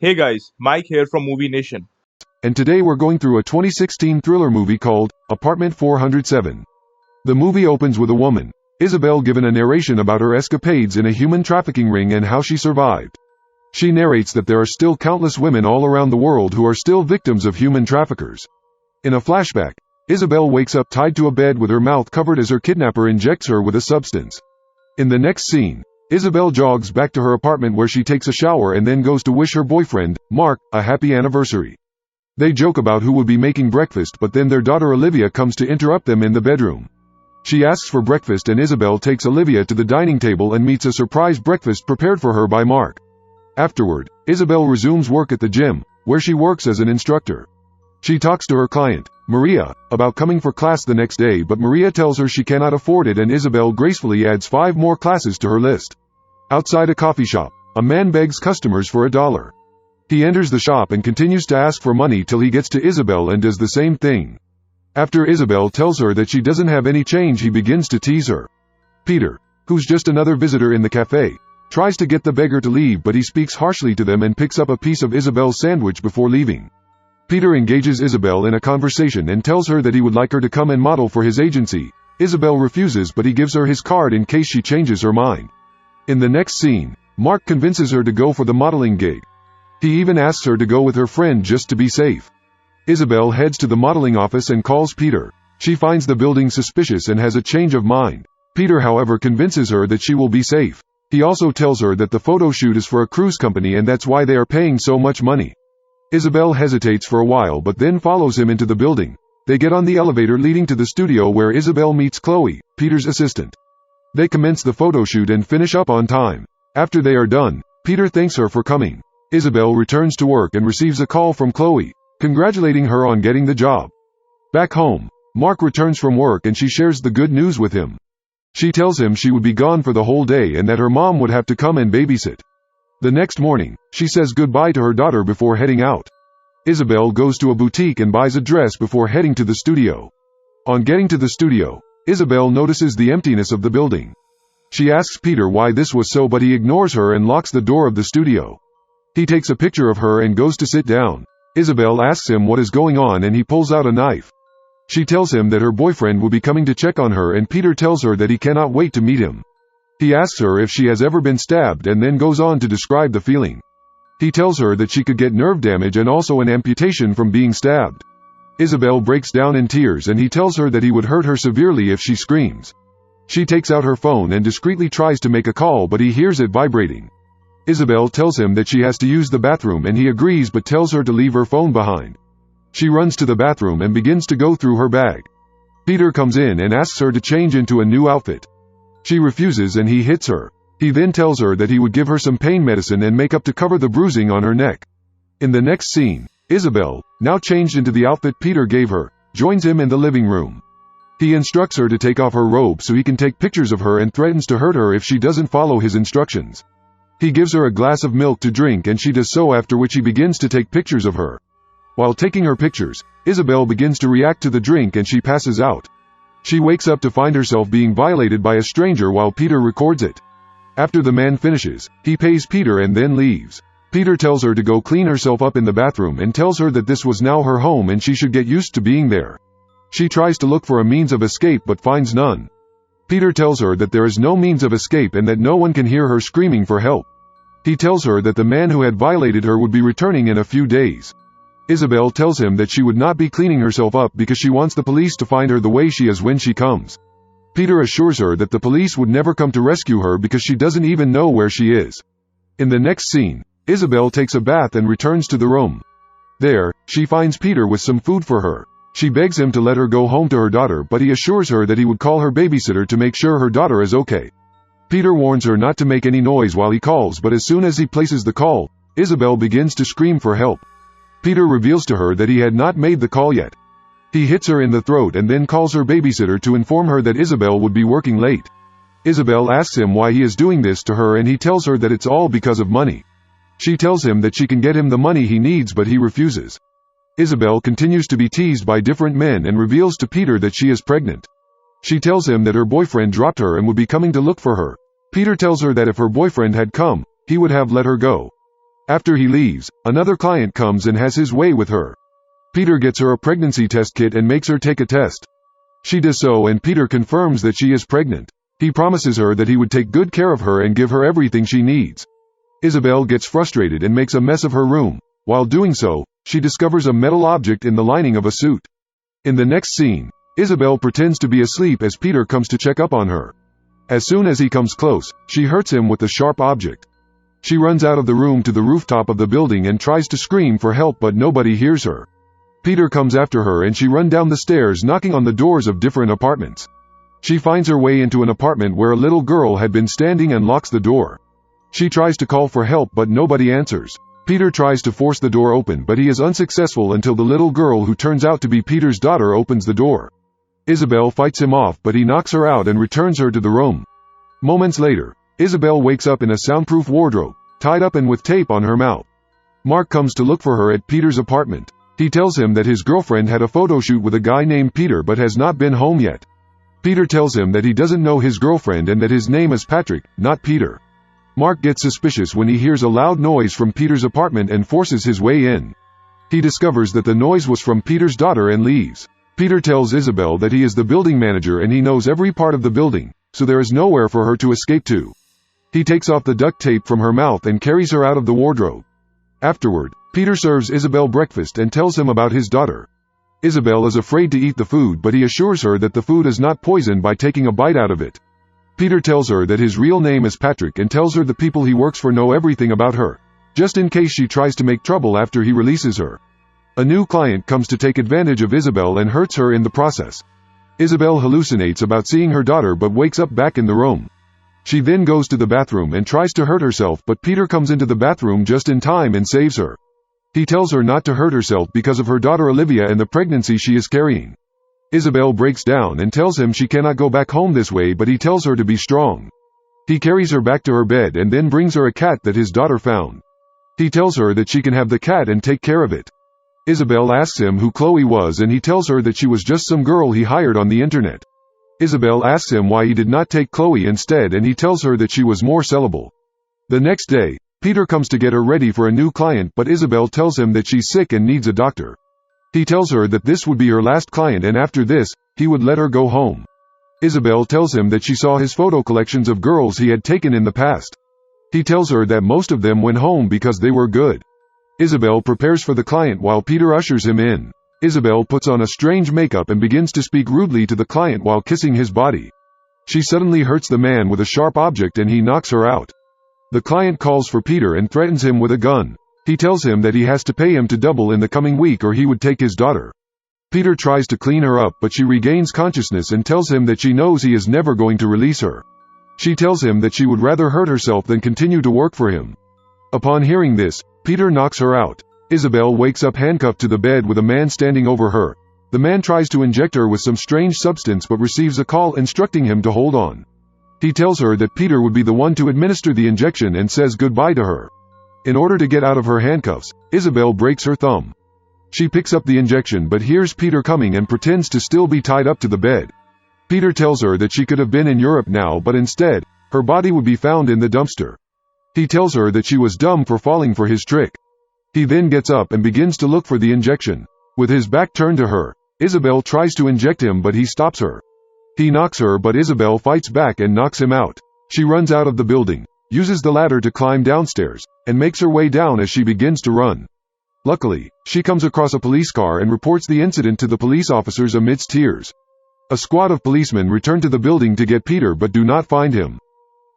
Hey guys, Mike here from Movie Nation. And today we're going through a 2016 thriller movie called Apartment 407. The movie opens with a woman, Isobel, given a narration about her escapades in a human trafficking ring and how she survived. She narrates that there are still countless women all around the world who are still victims of human traffickers. In a flashback, Isobel wakes up tied to a bed with her mouth covered as her kidnapper injects her with a substance. In the next scene, Isobel jogs back to her apartment where she takes a shower and then goes to wish her boyfriend, Mark, a happy anniversary. They joke about who would be making breakfast, but then their daughter Olivia comes to interrupt them in the bedroom. She asks for breakfast and Isobel takes Olivia to the dining table and meets a surprise breakfast prepared for her by Mark. Afterward, Isobel resumes work at the gym, where she works as an instructor. She talks to her client, Maria, about coming for class the next day, but Maria tells her she cannot afford it and Isobel gracefully adds 5 more classes to her list. Outside a coffee shop, a man begs customers for $1. He enters the shop and continues to ask for money till he gets to Isobel and does the same thing. After Isobel tells her that she doesn't have any change, he begins to tease her. Peter, who's just another visitor in the cafe, tries to get the beggar to leave, but he speaks harshly to them and picks up a piece of Isobel's sandwich before leaving. Peter engages Isobel in a conversation and tells her that he would like her to come and model for his agency. Isobel refuses, but he gives her his card in case she changes her mind. In the next scene, Mark convinces her to go for the modeling gig. He even asks her to go with her friend just to be safe. Isobel heads to the modeling office and calls Peter. She finds the building suspicious and has a change of mind. Peter, however, convinces her that she will be safe. He also tells her that the photo shoot is for a cruise company and that's why they are paying so much money. Isobel hesitates for a while but then follows him into the building. They get on the elevator leading to the studio where Isobel meets Chloe, Peter's assistant. They commence the photo shoot and finish up on time. After they are done, Peter thanks her for coming. Isobel returns to work and receives a call from Chloe, congratulating her on getting the job. Back home, Mark returns from work and she shares the good news with him. She tells him she would be gone for the whole day and that her mom would have to come and babysit. The next morning, she says goodbye to her daughter before heading out. Isobel goes to a boutique and buys a dress before heading to the studio. On getting to the studio, Isobel notices the emptiness of the building. She asks Peter why this was so, but he ignores her and locks the door of the studio. He takes a picture of her and goes to sit down. Isobel asks him what is going on and he pulls out a knife. She tells him that her boyfriend will be coming to check on her and Peter tells her that he cannot wait to meet him. He asks her if she has ever been stabbed and then goes on to describe the feeling. He tells her that she could get nerve damage and also an amputation from being stabbed. Isobel breaks down in tears and he tells her that he would hurt her severely if she screams. She takes out her phone and discreetly tries to make a call, but he hears it vibrating. Isobel tells him that she has to use the bathroom and he agrees but tells her to leave her phone behind. She runs to the bathroom and begins to go through her bag. Peter comes in and asks her to change into a new outfit. She refuses and he hits her. He then tells her that he would give her some pain medicine and makeup to cover the bruising on her neck. In the next scene, Isobel, now changed into the outfit Peter gave her, joins him in the living room. He instructs her to take off her robe so he can take pictures of her and threatens to hurt her if she doesn't follow his instructions. He gives her a glass of milk to drink and she does so, after which he begins to take pictures of her. While taking her pictures, Isobel begins to react to the drink and she passes out. She wakes up to find herself being violated by a stranger while Peter records it. After the man finishes, he pays Peter and then leaves. Peter tells her to go clean herself up in the bathroom and tells her that this was now her home and she should get used to being there. She tries to look for a means of escape but finds none. Peter tells her that there is no means of escape and that no one can hear her screaming for help. He tells her that the man who had violated her would be returning in a few days. Isobel tells him that she would not be cleaning herself up because she wants the police to find her the way she is when she comes. Peter assures her that the police would never come to rescue her because she doesn't even know where she is. In the next scene, Isobel takes a bath and returns to the room. There, she finds Peter with some food for her. She begs him to let her go home to her daughter, but he assures her that he would call her babysitter to make sure her daughter is okay. Peter warns her not to make any noise while he calls, but as soon as he places the call, Isobel begins to scream for help. Peter reveals to her that he had not made the call yet. He hits her in the throat and then calls her babysitter to inform her that Isobel would be working late. Isobel asks him why he is doing this to her and he tells her that it's all because of money. She tells him that she can get him the money he needs, but he refuses. Isobel continues to be teased by different men and reveals to Peter that she is pregnant. She tells him that her boyfriend dropped her and would be coming to look for her. Peter tells her that if her boyfriend had come, he would have let her go. After he leaves, another client comes and has his way with her. Peter gets her a pregnancy test kit and makes her take a test. She does so and Peter confirms that she is pregnant. He promises her that he would take good care of her and give her everything she needs. Isobel gets frustrated and makes a mess of her room. While doing so, she discovers a metal object in the lining of a suit. In the next scene, Isobel pretends to be asleep as Peter comes to check up on her. As soon as he comes close, she hurts him with the sharp object. She runs out of the room to the rooftop of the building and tries to scream for help but nobody hears her. Peter comes after her and she runs down the stairs knocking on the doors of different apartments. She finds her way into an apartment where a little girl had been standing and locks the door. She tries to call for help but nobody answers. Peter tries to force the door open but he is unsuccessful until the little girl who turns out to be Peter's daughter opens the door. Isobel fights him off but he knocks her out and returns her to the room. Moments later, Isobel wakes up in a soundproof wardrobe, tied up and with tape on her mouth. Mark comes to look for her at Peter's apartment. He tells him that his girlfriend had a photo shoot with a guy named Peter but has not been home yet. Peter tells him that he doesn't know his girlfriend and that his name is Patrick, not Peter. Mark gets suspicious when he hears a loud noise from Peter's apartment and forces his way in. He discovers that the noise was from Peter's daughter and leaves. Peter tells Isobel that he is the building manager and he knows every part of the building, so there is nowhere for her to escape to. He takes off the duct tape from her mouth and carries her out of the wardrobe. Afterward, Peter serves Isobel breakfast and tells him about his daughter. Isobel is afraid to eat the food but he assures her that the food is not poisoned by taking a bite out of it. Peter tells her that his real name is Patrick and tells her the people he works for know everything about her, just in case she tries to make trouble after he releases her. A new client comes to take advantage of Isobel and hurts her in the process. Isobel hallucinates about seeing her daughter but wakes up back in the room. She then goes to the bathroom and tries to hurt herself but Peter comes into the bathroom just in time and saves her. He tells her not to hurt herself because of her daughter Olivia and the pregnancy she is carrying. Isobel breaks down and tells him she cannot go back home this way but he tells her to be strong. He carries her back to her bed and then brings her a cat that his daughter found. He tells her that she can have the cat and take care of it. Isobel asks him who Chloe was and he tells her that she was just some girl he hired on the internet. Isobel asks him why he did not take Chloe instead and he tells her that she was more sellable. The next day, Peter comes to get her ready for a new client but Isobel tells him that she's sick and needs a doctor. He tells her that this would be her last client and after this, he would let her go home. Isobel tells him that she saw his photo collections of girls he had taken in the past. He tells her that most of them went home because they were good. Isobel prepares for the client while Peter ushers him in. Isobel puts on a strange makeup and begins to speak rudely to the client while kissing his body. She suddenly hurts the man with a sharp object and he knocks her out. The client calls for Peter and threatens him with a gun. He tells him that he has to pay him to double in the coming week or he would take his daughter. Peter tries to clean her up but she regains consciousness and tells him that she knows he is never going to release her. She tells him that she would rather hurt herself than continue to work for him. Upon hearing this, Peter knocks her out. Isobel wakes up handcuffed to the bed with a man standing over her. The man tries to inject her with some strange substance but receives a call instructing him to hold on. He tells her that Peter would be the one to administer the injection and says goodbye to her. In order to get out of her handcuffs, Isobel breaks her thumb. She picks up the injection but hears Peter coming and pretends to still be tied up to the bed. Peter tells her that she could have been in Europe now but instead, her body would be found in the dumpster. He tells her that she was dumb for falling for his trick. He then gets up and begins to look for the injection. With his back turned to her, Isobel tries to inject him but he stops her. He knocks her but Isobel fights back and knocks him out. She runs out of the building, uses the ladder to climb downstairs, and makes her way down as she begins to run. Luckily, she comes across a police car and reports the incident to the police officers amidst tears. A squad of policemen return to the building to get Peter but do not find him.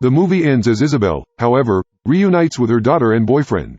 The movie ends as Isobel, however, reunites with her daughter and boyfriend.